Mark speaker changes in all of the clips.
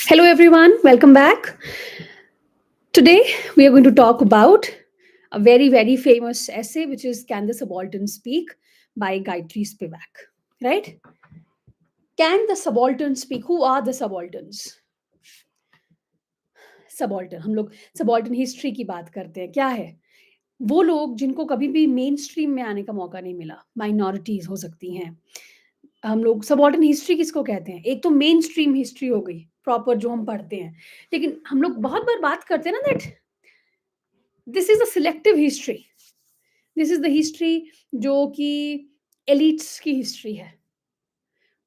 Speaker 1: Hello, everyone. Welcome back. Today, we are going to talk about a very, very famous essay, which is Can the Subaltern Speak by Gayatri Spivak. Right? Can the Subaltern speak? Who are the subalterns? Subaltern हम लोग subaltern history की बात करते हैं क्या है वो लोग जिनको कभी भी मेन स्ट्रीम में आने का मौका नहीं मिला माइनॉरिटीज हो सकती हैं हम लोग सबॉल्टन हिस्ट्री किसको कहते हैं एक तो मेन स्ट्रीम हिस्ट्री हो गई प्रॉपर जो हम पढ़ते हैं लेकिन हम लोग बहुत बार बात करते हैं ना that this is a selective history this is the history जो कि एलिट्स की हिस्ट्री है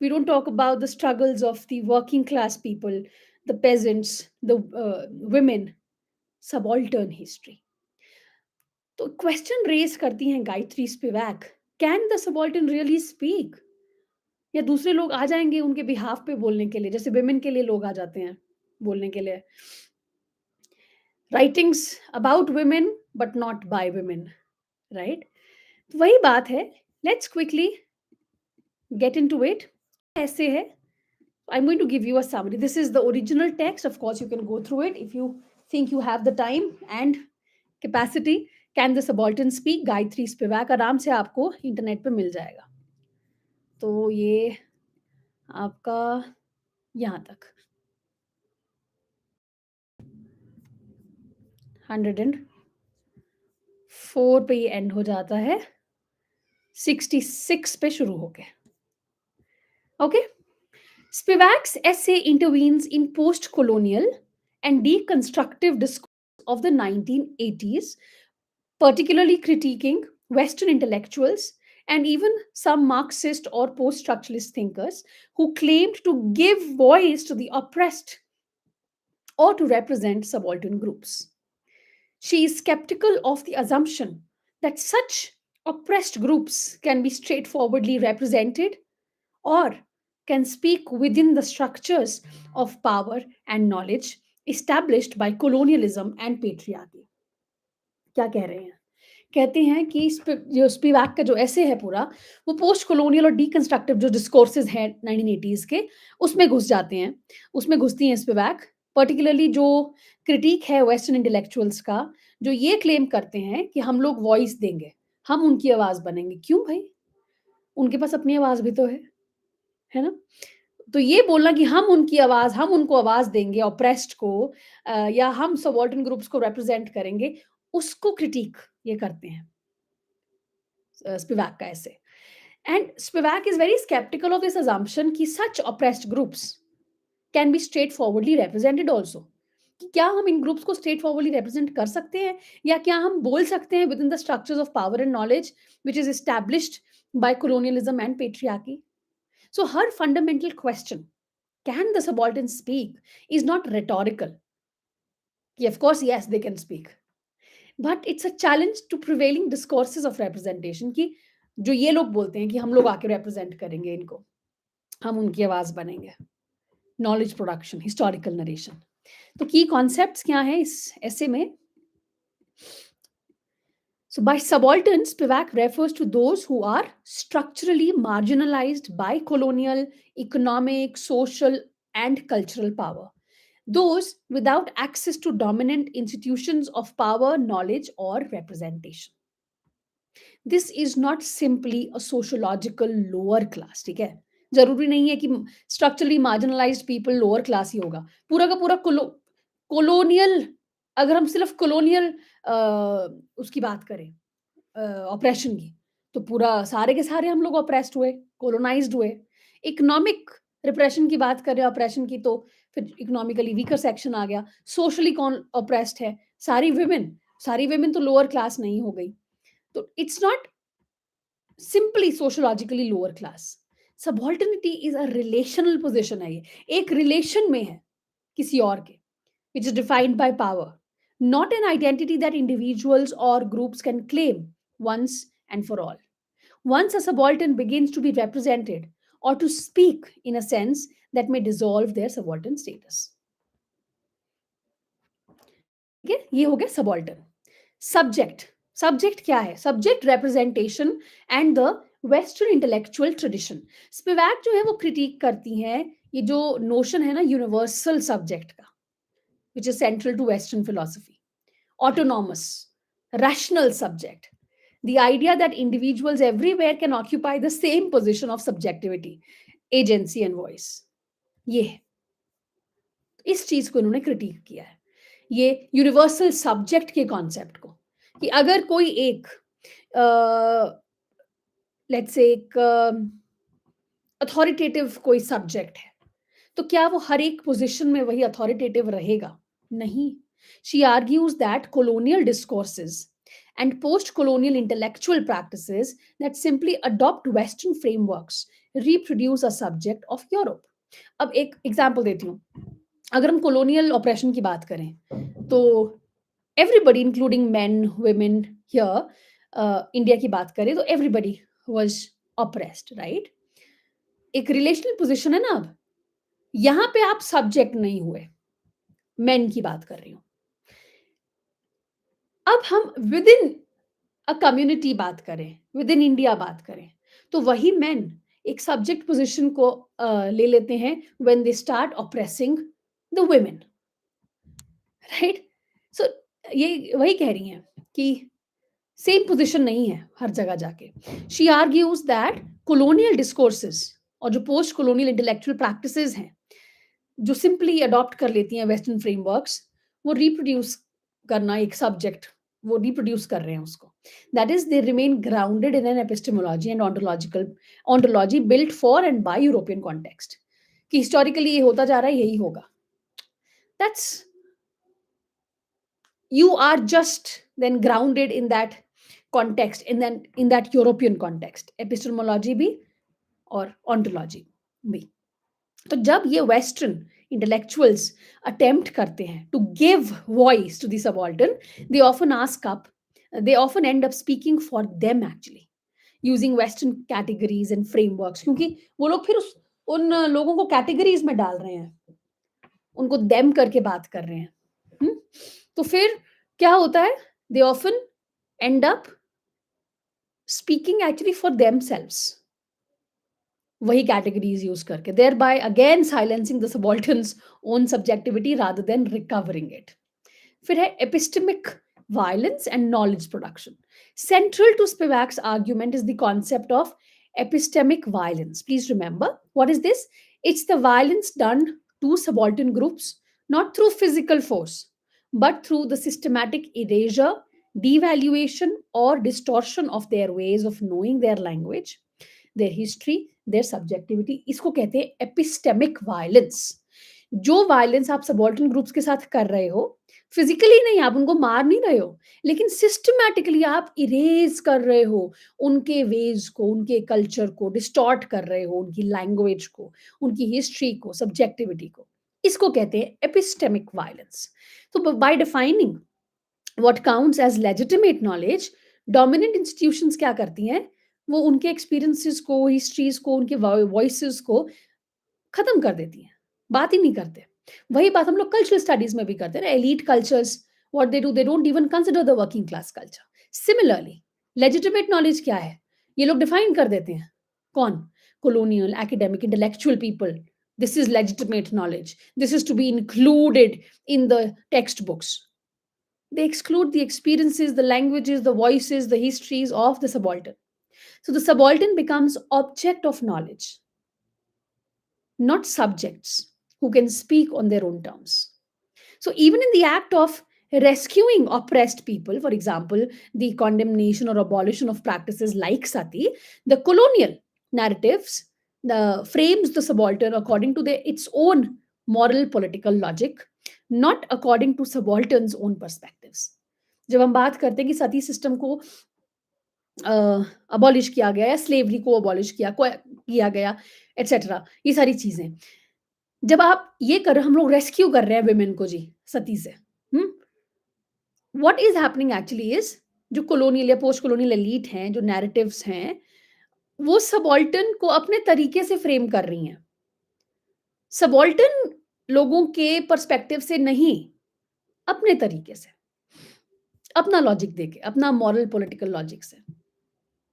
Speaker 1: we don't talk about the struggles of the working class people the peasants the women subaltern history तो क्वेश्चन रेज करती हैं Gayatri Spivak can the subaltern really speak या दूसरे लोग आ जाएंगे उनके बिहाफ पे बोलने के लिए जैसे विमेन के लिए लोग आ जाते हैं बोलने के लिए writings about women but not by women right वही बात है let's quickly get into it ऐसे है I'm going to give you a summary. This is the original text. Of course, you can go through it if you think you have the time and capacity. Can the Subaltern Speak? Gayatri स्पिवैक आराम से आपको internet पे मिल जाएगा तो ये आपका यहाँ तक 104 पे ये एंड हो जाता है 66 पे शुरू होके okay Spivak's essay intervenes in post-colonial and deconstructive discourse of the 1980s, particularly critiquing Western intellectuals and even some Marxist or post-structuralist thinkers who claimed to give voice to the oppressed or to represent subaltern groups. She is skeptical of the assumption that such oppressed groups can be straightforwardly represented or can speak within the structures of power and knowledge established by colonialism and patriarchy. क्या कह रहे हैं कहते हैं कि जो Spivak का जो ऐसे है पूरा वो पोस्ट कॉलोनियल और डीकंस्ट्रक्टिव जो डिस्कोर्सेज हैं 1980s के उसमें घुस जाते हैं उसमें घुसती हैं स्पिवाक पर्टिकुलरली जो क्रिटिक है वेस्टर्न इंटेलेक्चुअल्स का जो ये क्लेम करते हैं कि हम लोग वॉइस देंगे हम उनकी आवाज बनेंगे क्यों भाई उनके पास अपनी आवाज भी तो है ना तो ये बोलना कि हम उनकी आवाज हम उनको आवाज देंगे ऑप्रेस्ड को या हम सबाल्टर्न ग्रुप्स को रिप्रेजेंट करेंगे उसको क्रिटिक ये करते हैं स्पिवाक का ऐसे and Spivak is very sceptical of this assumption कि such oppressed groups can be straightforwardly represented also कि क्या हम इन ग्रुप्स को स्ट्रेट फॉरवर्डली रिप्रेजेंट कर सकते हैं या क्या हम बोल सकते हैं within the structures of power and knowledge which is established by colonialism and patriarchy. So her fundamental question, can the subaltern speak, is not rhetorical. Of course, yes, they can speak. But it's a challenge to prevailing discourses of representation कि जो ये लोग बोलते हैं कि हम लोग आके represent करेंगे इनको हम उनकी आवाज बनेंगे knowledge production, historical narration. तो key concepts क्या हैं इस ऐसे में So by subalterns, Spivak refers to those who are structurally marginalized by colonial, economic, social, and cultural power. Those without access to dominant institutions of power, knowledge, or representation. This is not simply a sociological lower class, ठीक है जरूरी नहीं है कि structurally marginalised people lower class ही होगा पूरा का पूरा कोलोनियल अगर हम सिर्फ कोलोनियल उसकी बात करें ऑपरेशन की तो पूरा सारे के सारे हम लोग ऑपरेस्ड हुए कोलोनाइज्ड हुए इकोनॉमिक रिप्रेशन की बात करें ऑपरेशन की तो फिर इकोनॉमिकली वीकर सेक्शन आ गया सोशली कौन ऑपरेस्ड है सारी विमेन तो लोअर क्लास नहीं हो गई तो it's not simply sociologically lower class subalternity is a relational position है ये एक रिलेशन में है किसी और के which is defined by power, not an identity that individuals or groups can claim once and for all. Once a subaltern begins to be represented or to speak in a sense that may dissolve their subaltern status. ठीक है ये हो गया subaltern. Subject क्या है Subject representation and the western intellectual tradition Spivak जो है वो क्रिटिक करती हैं ये जो नोशन है ना यूनिवर्सल सब्जेक्ट का, which is central to western philosophy, autonomous, rational subject. The idea that individuals everywhere can occupy the same position of subjectivity, agency and voice. ये है, इस चीज को इन्होंने क्रिटिक किया है, ये यूनिवर्सल सब्जेक्ट के कॉन्सेप्ट को, कि अगर कोई एक लेट्स से एक अथॉरिटेटिव कोई सब्जेक्ट है, तो क्या वो हर एक पोजीशन में वही अथॉरिटेटिव रहेगा? नहीं. She argues that colonial discourses and post-colonial intellectual practices that simply adopt Western frameworks reproduce a subject of Europe. अब एक एग्जाम्पल देती हूँ. अगर हम colonial oppression की बात करें, तो everybody including men, women here, India की बात करें तो everybody was oppressed, right? एक रिलेशनल पोजिशन है ना. अब यहां पे आप सब्जेक्ट नहीं हुए, मेन की बात कर रही हूं. अब हम विद इन अ कम्युनिटी बात करें, विद इन इंडिया बात करें, तो वही मेन एक सब्जेक्ट पोजीशन को ले लेते हैं when they start oppressing the women, right? So ये वही कह रही हैं कि सेम पोजीशन नहीं है हर जगह जाके. She argues that colonial discourses और जो पोस्ट कॉलोनियल इंटेलेक्चुअल प्रैक्टिसेस हैं, जो सिंपली अडॉप्ट कर लेती हैं वेस्टर्न फ्रेमवर्क्स, वो रिप्रोड्यूस करना एक सब्जेक्ट, वो रिप्रोड्यूस कर रहे हैं उसको. That is they remain grounded in an epistemology and ontology built for and bye European context, कि हिस्टोरिकली ये होता जा रहा है, यही होगा. That's, you are just then grounded in that context, in that European context, epistemology भी और ontology भी. तो जब ये वेस्टर्न इंटेलेक्चुअल्स अटेम्प्ट करते हैं to give voice to the subaltern, they often end up speaking for them actually, using western categories and frameworks, क्योंकि वो लोग फिर उन लोगों को कैटेगरीज में डाल रहे हैं, उनको देम करके बात कर रहे हैं. तो फिर क्या होता है? दे often end up speaking actually for themselves, वही कैटेगरीज यूज करके, thereby again silencing the subaltern's own subjectivity rather than recovering it. फिर है epistemic violence and knowledge production. Central to Spivak's argument is the concept of epistemic violence. Please remember, what is this? It's the violence done to subaltern groups not through physical force but through the systematic erasure, devaluation or distortion of their ways of knowing their language, their history, their subjectivity. इसको कहते हैं epistemic violence. जो violence आप subaltern groups के साथ कर रहे हो, फिजिकली नहीं, आप उनको मार नहीं रहे हो, लेकिन सिस्टमैटिकली आप इरेज कर रहे हो उनके वेज को, उनके कल्चर को, डिस्टॉर्ट कर रहे हो उनकी लैंग्वेज को, उनकी हिस्ट्री को, सब्जेक्टिविटी को. इसको कहते हैं एपिस्टेमिक वायलेंस. तो by defining what counts as legitimate knowledge, dominant institutions क्या करती हैं? वो उनके एक्सपीरियंसेस को, हिस्ट्रीज को, उनके वॉइसेस को खत्म कर देती हैं, बात ही नहीं करते. वही बात हम लोग कल्चरल स्टडीज में भी करते हैं. Elite cultures, what they do, they don't even consider the working class culture. Similarly legitimate knowledge क्या है? ये लोग डिफाइन कर देते हैं. कौन? colonial, academic, intellectual people. This is legitimate knowledge. This is to be included in the textbooks. They exclude the experiences, the languages, the voices, the histories of the subaltern. So the subaltern becomes object of knowledge, not subjects who can speak on their own terms. So even in the act of rescuing oppressed people, for example, the condemnation or abolition of practices like sati, the colonial narratives frames the subaltern according to its own moral political logic, not according to subaltern's own perspectives. जब हम बात करते हैं कि सती system को abolish किया गया या स्लेवरी को अबॉलिश किया गया एटसेट्रा, ये सारी चीजें जब आप ये कर रहे, हम लोग रेस्क्यू कर रहे हैं विमेन को जी सती से. What is happening actually is, जो कॉलोनियल या पोस्ट कॉलोनियल एलीट हैं, जो नैरेटिव्स हैं, वो सबॉल्टर्न को अपने तरीके से फ्रेम कर रही हैं, सबॉल्टर्न लोगों के पर्सपेक्टिव से नहीं, अपने तरीके से, अपना लॉजिक देके, अपना मॉरल पॉलिटिकल लॉजिक से.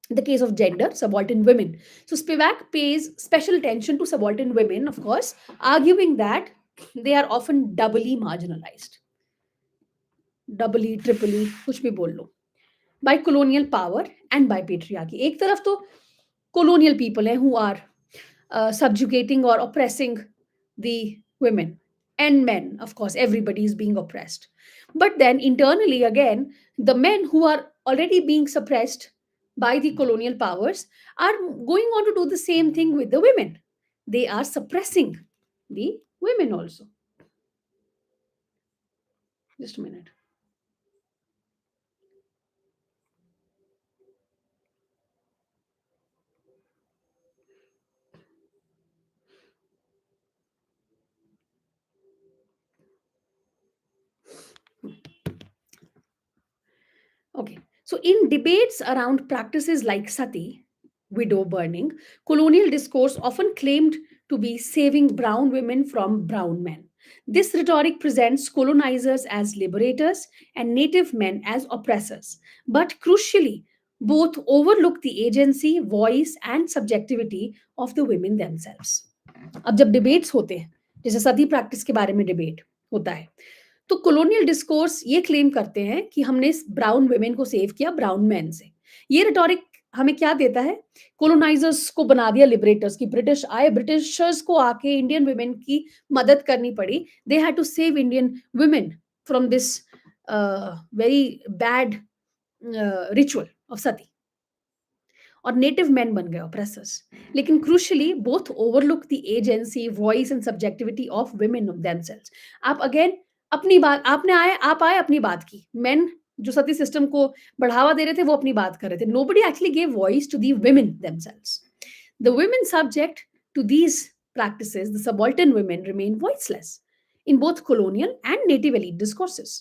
Speaker 1: The case of gender, subaltern women. So Spivak pays special attention to subaltern women, of course, arguing that they are often doubly marginalized, doubly, triply, कुछ भी बोल लो, by colonial power and by patriarchy. एक तरफ तो colonial people हैं who are subjugating or oppressing the women and men, of course, everybody is being oppressed. But then internally, again, the men who are already being suppressed by the colonial powers are going on to do the same thing with the women. They are suppressing the women also. Just a minute. Okay. So, in debates around practices like sati, widow burning, colonial discourse often claimed to be saving brown women from brown men. This rhetoric presents colonizers as liberators and native men as oppressors. But crucially, both overlook the agency, voice, and subjectivity of the women themselves. अब जब debates होते हैं, जैसे सती practice के बारे में debate होता है, तो कॉलोनियल डिस्कोर्स ये क्लेम करते हैं कि हमने ब्राउन वुमेन को सेव किया ब्राउन मैन से। ये रिटोरिक हमें क्या देता है? कॉलोनाइजर्स को बना दिया लिबरेटर्स की। ब्रिटिश आए, ब्रिटिशर्स को आके इंडियन वुमेन की मदद करनी पड़ी। They had to save Indian women from this very bad ritual of sati. और नेटिव मैन बन गए ऑप्रेसर्स। लेकिन crucially both overlook the agency, voice and subjectivity of women themselves. आप अगेन अपनी बात, आप आए अपनी बात की। मेन जो सती सिस्टम को बढ़ावा दे रहे थे वो अपनी बात कर रहे थे। Nobody actually gave voice to the women themselves. The women subject to these practices, the subaltern women remain voiceless in both colonial and native elite discourses.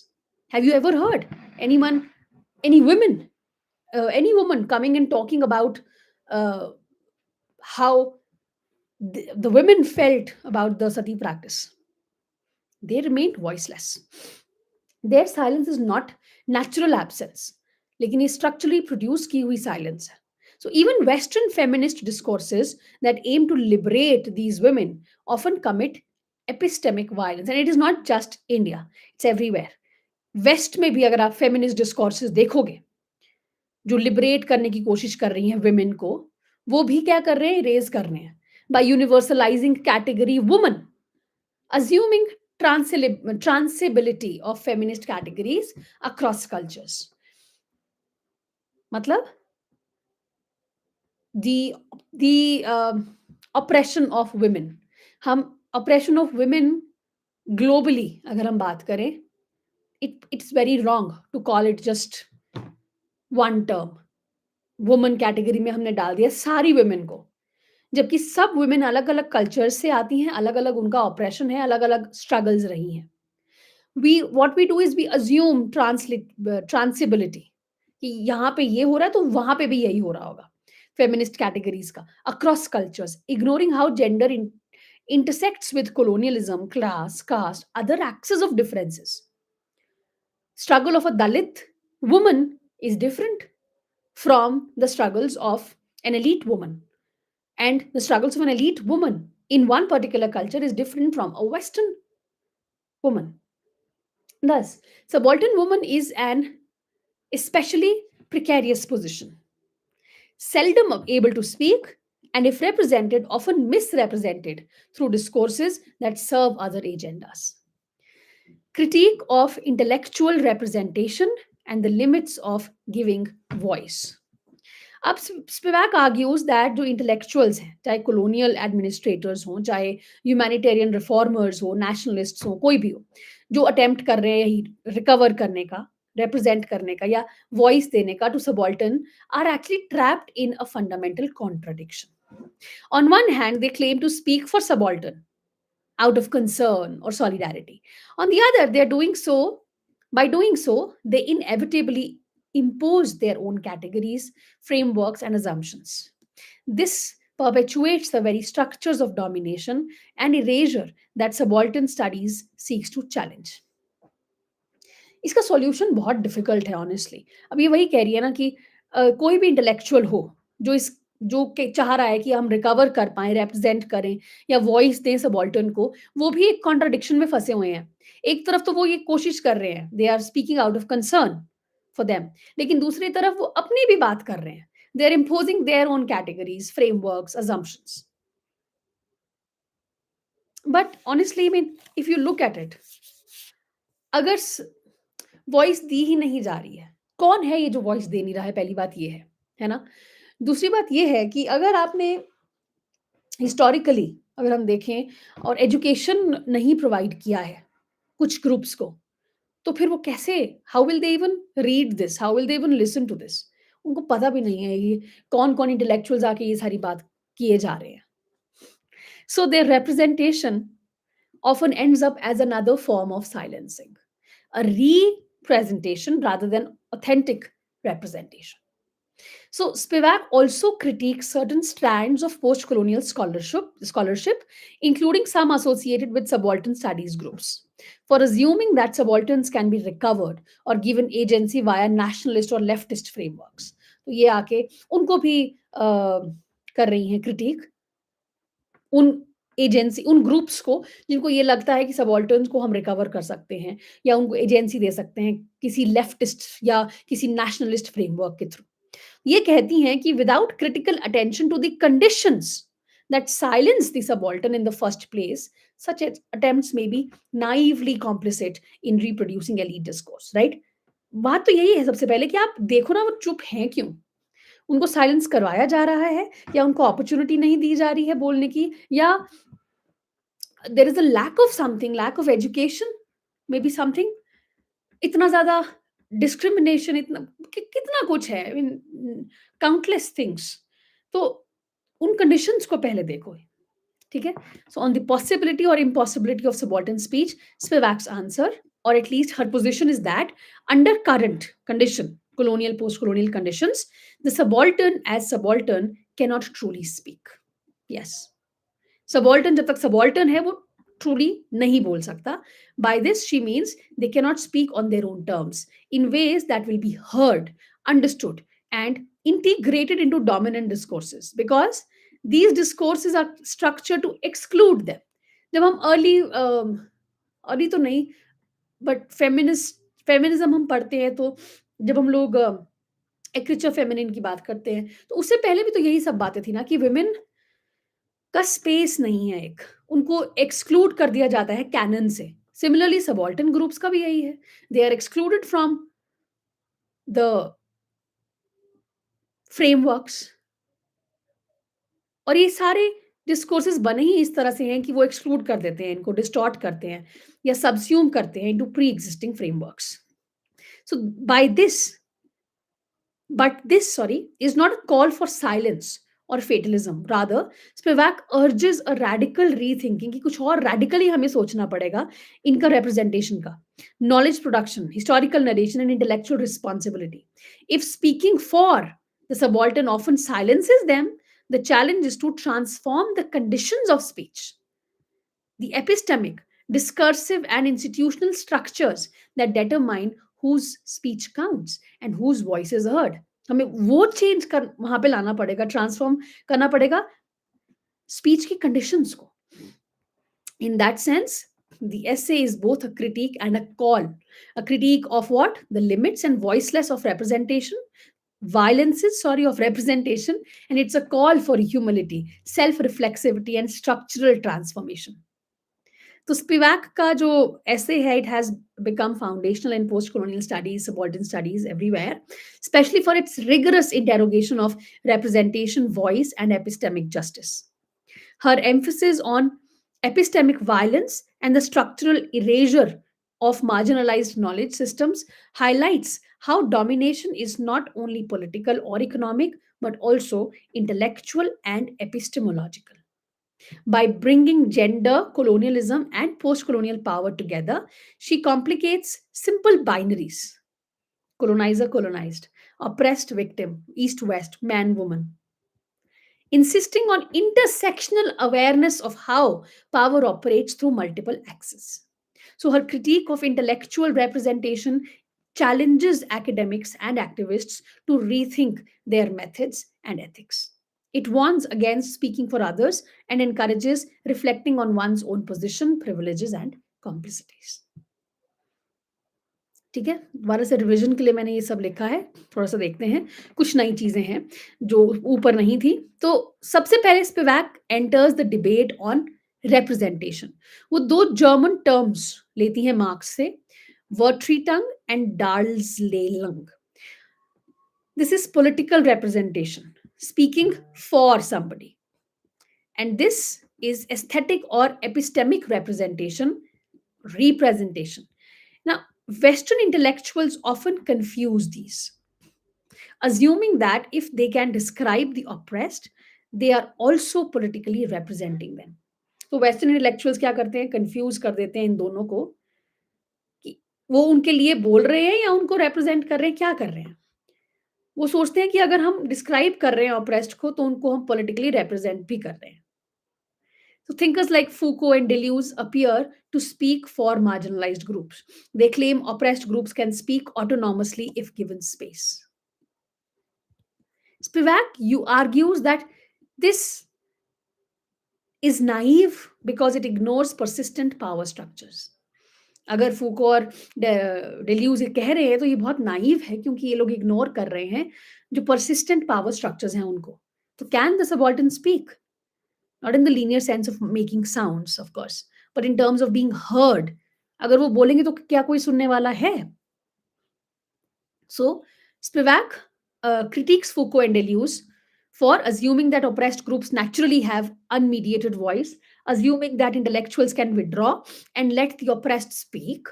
Speaker 1: Have you ever heard anyone, any women, any woman coming and talking about uh, how the women felt about the sati practice? They remained voiceless. Their silence is not natural absence, लेकिन ये structurally produced की हुई silence है. So even Western feminist discourses that aim to liberate these women often commit epistemic violence, and it is not just India; it's everywhere. West में भी अगर आप feminist discourses देखोगे, जो लिबरेट करने की कोशिश कर रही हैं women को, वो भी क्या कर रहे हैं? रेज कर रहे हैं by universalizing category woman, assuming transability of feminist categories across cultures. मतलब the oppression of women, हम oppression of women globally अगर हम बात करें, it's very wrong to call it just one term. Women category में हमने डाल दिया सारी वुमेन को, जबकि सब वुमेन अलग अलग कल्चर से आती हैं, अलग अलग उनका ऑपरेशन है, अलग अलग स्ट्रगल्स रही हैं। What we do is we assume ट्रांसिबिलिटी कि यहाँ पे ये हो रहा है तो वहां पे भी यही हो रहा होगा, फेमिनिस्ट कैटेगरीज का across cultures, ignoring how gender intersects with colonialism, class, caste, other axes of differences. Struggle of a Dalit woman is different from the struggles of an elite woman. And the struggles of an elite woman in one particular culture is different from a Western woman. Thus, subaltern woman is an especially precarious position, seldom able to speak, and if represented, often misrepresented through discourses that serve other agendas. Critique of intellectual representation and the limits of giving voice. अब स्पिवैक argues that जो intellectuals हैं, चाहे colonial administrators हों, चाहे humanitarian reformers हो, nationalists हो, कोई भी हो, जो अटेम्प्ट कर रहे हैं रिकवर करने का, represent करने का या वॉइस देने का to subaltern, are actually trapped in a fundamental contradiction. On one hand, they claim to speak for subaltern out of concern or solidarity. On the other, they are doing so, by doing so, they inevitably impose their own categories, frameworks, and assumptions. This perpetuates the very structures of domination and erasure that subaltern studies seeks to challenge. इसका solution बहुत difficult है honestly. अब ये वही कह रही है ना कि कोई भी इंटेलेक्चुअल हो, जो इस जो के चाह रहा है कि हम रिकवर कर पाएँ, रिप्रेज़ेंट करें या वॉइस दें सबाल्टर्न को, वो भी एक कॉन्ट्रडिक्शन में फँसे हुए हैं। एक तरफ तो वो ये कोशिश कर रहे हैं, they are speaking out of concern for them, लेकिन दूसरी तरफ वो अपनी भी बात कर रहे हैं। They are imposing their own categories, frameworks, assumptions. But honestly I mean if you look at it, अगर वॉइस दी ही नहीं जा रही है, कौन है ये जो वॉइस दे नहीं रहा है? पहली बात ये है ना? दूसरी बात ये है कि अगर आपने हिस्टोरिकली अगर हम देखें और एजुकेशन नहीं प्रोवाइड किया है कुछ ग्रुप्स को, तो फिर वो कैसे, how will they even read this, how will they even listen to this? उनको पता भी नहीं है ये कौन कौन इंटेलेक्चुअल्स आके ये सारी बात किए जा रहे हैं। So their representation often ends up as another form of silencing, a representation rather than authentic representation. So Spivak also critiques certain strands of post-colonial scholarship, including some associated with subaltern studies groups, for assuming that subalterns can be recovered or given agency via nationalist or leftist frameworks. तो ये आके उनको भी कर रही हैं critic, उन उन ग्रुप्स को जिनको ये लगता है कि सबाल्टर्न्स को हम रिकवर कर सकते हैं या उनको एजेंसी दे सकते हैं किसी लेफ्टिस्ट या किसी नेशनलिस्ट फ्रेमवर्क के थ्रू। ये कहती हैं कि without critical attention to the conditions that silence the subaltern in the first place, such attempts may be naively complicit in reproducing elite discourse, right? बात तो यही है सबसे पहले कि आप देखो ना वो चुप हैं क्यों? उनको साइलेंस करवाया जा रहा है या उनको अपॉर्च्युनिटी नहीं दी जा रही है बोलने की, या there is a lack of something, lack of education, maybe something, इतना ज़्यादा डिस्क्रिमिनेशन, इतना कितना कुछ है, आई मीन काउंटलेस थिंग्स। तो उन कंडीशंस को पहले देखो, ठीक है? सो ऑन द पॉसिबिलिटी और impossibility of subaltern speech, Spivak's answer, or at least her position, is that under current condition, colonial, post-colonial conditions, the subaltern as subaltern cannot truly speak. Yes. Subaltern जब तक subaltern है वो truly नहीं बोल सकता. By this she means they cannot speak on their own terms in ways that will be heard, understood, and integrated into dominant discourses, because these discourses are structured to exclude them. जब हम early तो नहीं, but feminism हम पढ़ते हैं, तो जब हम लोग एक रिचर फेमिनिन की बात करते हैं, तो उससे पहले भी तो यही सब बातें थी ना कि विमेन का स्पेस नहीं है, एक उनको एक्सक्लूड कर दिया जाता है कैनन से। सिमिलरली सबाल्टर्न ग्रुप्स का भी यही है, they are excluded from the frameworks, और ये सारे डिस्कोर्सेस बने ही इस तरह से हैं कि वो एक्सक्लूड कर देते हैं, इनको डिस्टॉर्ट करते हैं या सबस्यूम करते हैं into pre existing frameworks. So by this But this, sorry, is not a call for silence or fatalism. Rather, Spivak urges a radical rethinking कि कुछ और radically हमें सोचना पड़ेगा इनका representation का. Knowledge production, historical narration, and intellectual responsibility. If speaking for the subaltern often silences them, the challenge is to transform the conditions of speech, the epistemic, discursive, and institutional structures that determine whose speech counts and whose voice is heard. हमें वो change कर वहां पे लाना पड़ेगा, transform करना पड़ेगा speech की कंडीशंस को. In that sense, the essay is both a critique and a call. A critique of what? The limits and voiceless of representation, violences, sorry, of representation, and it's a call for humility, self-reflexivity, and structural transformation. तो स्पिवैक का जो ऐसे है, it has become foundational in post-colonial studies, subaltern studies everywhere, especially for its rigorous interrogation of representation, voice, and epistemic justice. Her emphasis on epistemic violence and the structural erasure of marginalized knowledge systems highlights how domination is not only political or economic, but also intellectual and epistemological. By bringing gender, colonialism, and post colonial power together, she complicates simple binaries: colonizer, colonized, oppressed, victim, east, west, man, woman, insisting on intersectional awareness of how power operates through multiple axes. So, her critique of intellectual representation challenges academics and activists to rethink their methods and ethics. It warns against speaking for others and encourages reflecting on one's own position, privileges, and complicities. ठीक है, दोबारा से revision के लिए मैंने ये सब लिखा है, थोड़ा सा देखते हैं। कुछ नई चीजें हैं जो ऊपर नहीं थी। तो सबसे पहले Spivak enters the debate on representation. वो दो जर्मन टर्म्स लेती हैं मार्क्स से, वर्ट्रीटंग एंड डार्ल्सलेंग. This is political representation, speaking for somebody. And this is aesthetic or epistemic representation, representation. Now, Western intellectuals often confuse these, assuming that if they can describe the oppressed, they are also politically representing them. तो western intellectuals क्या करते हैं, confuse कर देते हैं इन दोनों को कि वो उनके लिए बोल रहे हैं या उनको रिप्रेजेंट कर रहे हैं, क्या कर रहे हैं. वो सोचते हैं कि अगर हम डिस्क्राइब कर रहे हैं ऑप्रेस्ड को तो उनको हम पॉलिटिकली रिप्रेजेंट भी कर रहे हैं. So thinkers like Foucault and Deleuze appear to speak for marginalized groups. They claim oppressed groups can speak autonomously if given space. Spivak argues that this is naive because it ignores persistent power structures. अगर फूको और deluge ये कह रहे हैं तो ये बहुत naive है क्योंकि ये लोग इग्नोर कर रहे हैं जो persistent power structures हैं उनको. तो can the subaltern speak? Not in the linear sense of making sounds, of course, but in terms of being heard. अगर वो बोलेंगे तो क्या कोई सुनने वाला है? So Spivak critiques Foucault and Deleuze for assuming that oppressed groups naturally have unmediated voice, assuming that intellectuals can withdraw and let the oppressed speak,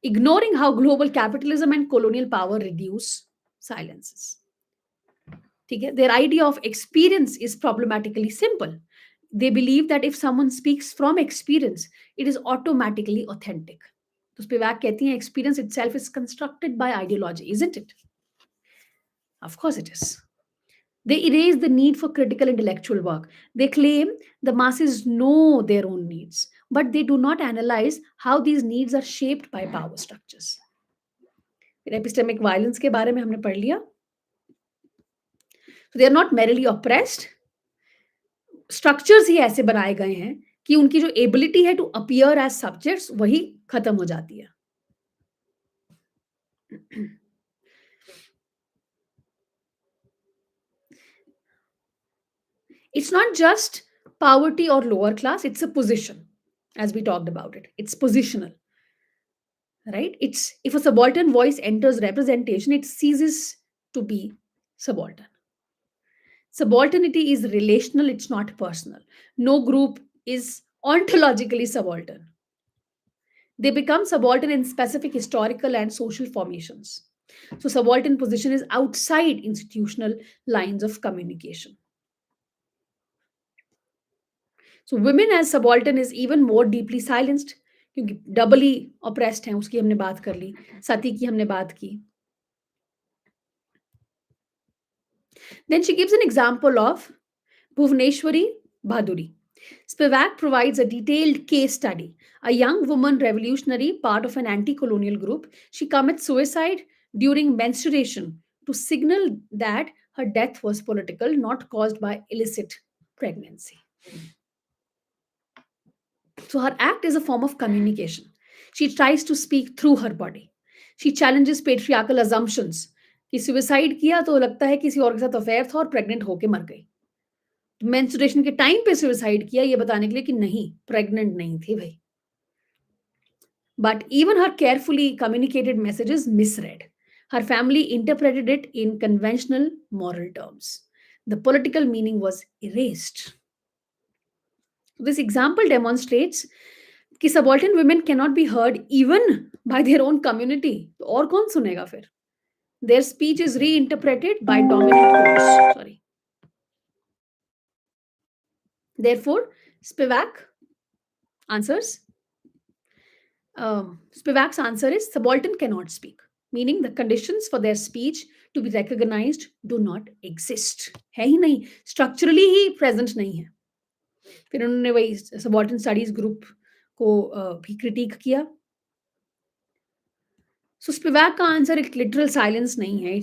Speaker 1: ignoring how global capitalism and colonial power reduce silences. Okay? Their idea of experience is problematically simple. They believe that if someone speaks from experience, it is automatically authentic. तो Spivak कहती हैं experience itself is constructed by ideology, isn't it? Of course it is. They erase the need for critical intellectual work. They claim the masses know their own needs, but they do not analyze how these needs are shaped by power structures. फिर epistemic violence के बारे में हमने पढ़ लिया. So they are not merely oppressed. Structures ही ऐसे बनाए गए हैं कि उनकी जो एबिलिटी है टू अपीयर एज सब्जेक्ट्स वही खत्म हो जाती है. It's not just poverty or lower class, it's a position, as we talked about it. It's positional, right? It's if a subaltern voice enters representation, it ceases to be subaltern. Subalternity is relational, it's not personal. No group is ontologically subaltern. They become subaltern in specific historical and social formations. So, subaltern position is outside institutional lines of communication. So, women as subaltern is even more deeply silenced क्योंकि doubly oppressed हैं, उसकी हमने बात कर ली, सती की हमने बात की. Then she gives an example of Bhuvaneshwari Bhaduri. Spivak provides a detailed case study. A young woman revolutionary, part of an anti-colonial group, she commits suicide during menstruation to signal that her death was political, not caused by illicit pregnancy. So her act is a form of communication. She tries to speak through her body. She challenges patriarchal assumptions. कि suicide किया तो लगता है किसी और के साथ affair था और प्रेग्नेंट होके मर गई. मेंस्ट्रुएशन के टाइम पे सुसाइड किया ये बताने के लिए कि नहीं, प्रेग्नेंट नहीं थी भाई. But even her carefully communicated message is misread. Her family interpreted it in conventional moral terms. The political meaning was erased. This example demonstrates कि subaltern women cannot be heard even by their own community. तो और कौन सुनेगा फिर? Their speech is reinterpreted by dominant groups. Sorry. Therefore, Spivak's answer is subaltern cannot speak, meaning the conditions for their speech to be recognized do not exist. है ही नहीं, structurally ही present नहीं है. फिर उन्होंने वही subaltern studies group को भी critique किया. So Spivak का आंसर एक literal silence नहीं है.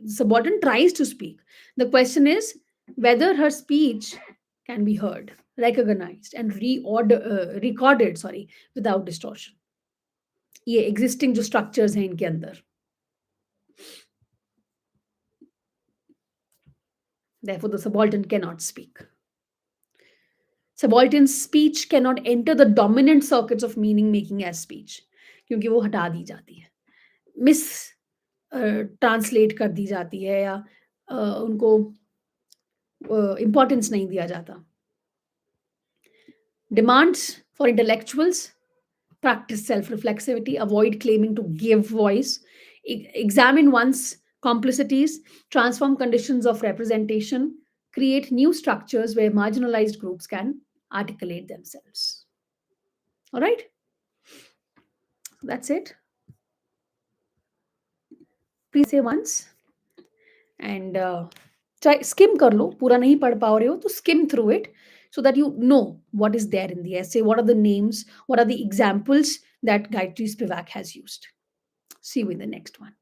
Speaker 1: Subaltern tries to speak. The question is whether her speech can be heard, recognized, and recorded, without distortion. ये existing जो structures हैं इनके अंदर. Therefore, the subaltern cannot speak. Subaltern's speech cannot enter the dominant circuits of meaning making as speech, क्योंकि वो हटा दी जाती है. मिस ट्रांसलेट कर दी जाती है या उनको इम्पोर्टेंस नहीं दिया जाता. Demands for intellectuals: practice self-reflexivity, avoid claiming to give voice, examine one's complicities, transform conditions of representation, create new structures where marginalized groups can articulate themselves. All right, that's it. Please say once and try skim कर लो. पूरा नहीं पढ़ पा रहे हो तो skim through it so that you know what is there in the essay, what are the names, what are the examples that Gayatri Spivak has used. See you in the next one.